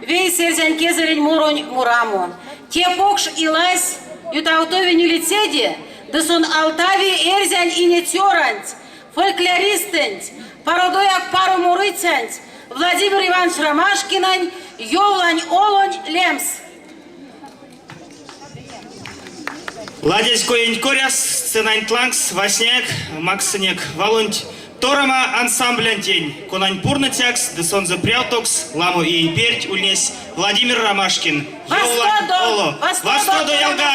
вей серзян кезерень муронь мураму. Те покш илась, ютаутови не лицеди, да сон алтави эрзянь и не тёранць, фольклористэнць, пародояк пару мурыцянць, Владимир Иванович Ромашкинань, Йовлань Олонь Лемс. Ладесь коень коряс, сценань тланкс, васняк, максынек, валунть, Торама ансамблен день, конань пурнатякс, десон запрятокс, ламу и перть ульнесь Владимир Ромашкин. Йолан Оло. Востодо ялга!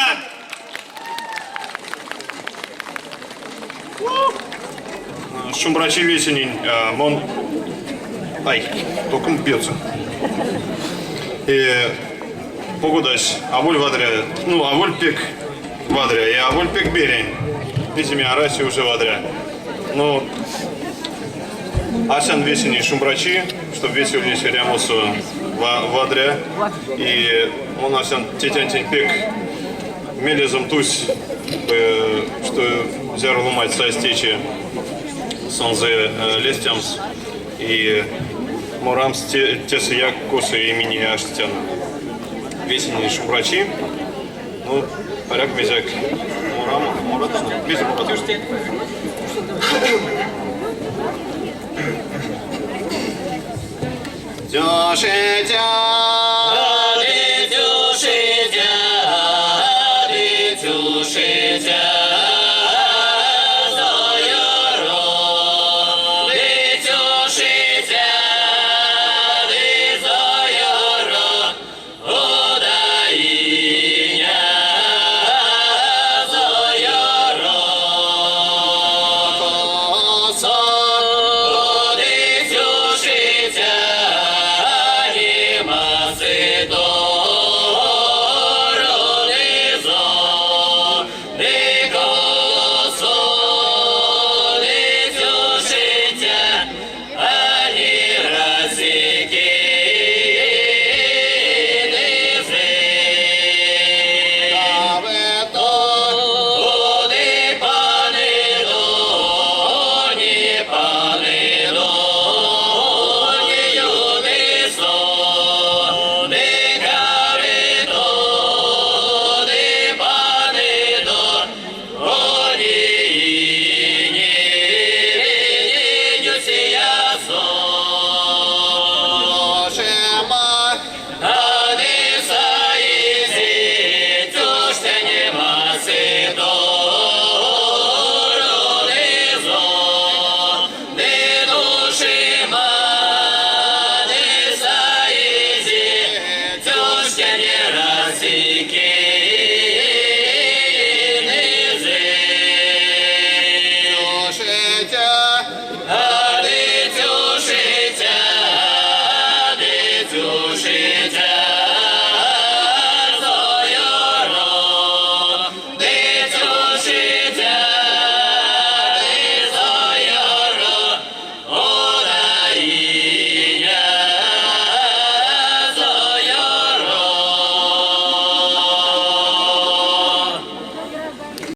Шумбрачи весенень, мон... Ай, только пьется. И погодась, аволь вадря, ну, аволь пек вадря, и аволь пек берень. Видите, араси уже вадря. Ну, асан весенний шумбрачи, чтобы весел не серямусу вадря. И он асан тетянтень пек мелезом тусь, что взял ломать со стечи сонзе лестямс. И морамс тес як косы имени аштян. Весенний шумбрачи. Ну, поряк мезяк. Морам, мезяк потюшти. Життя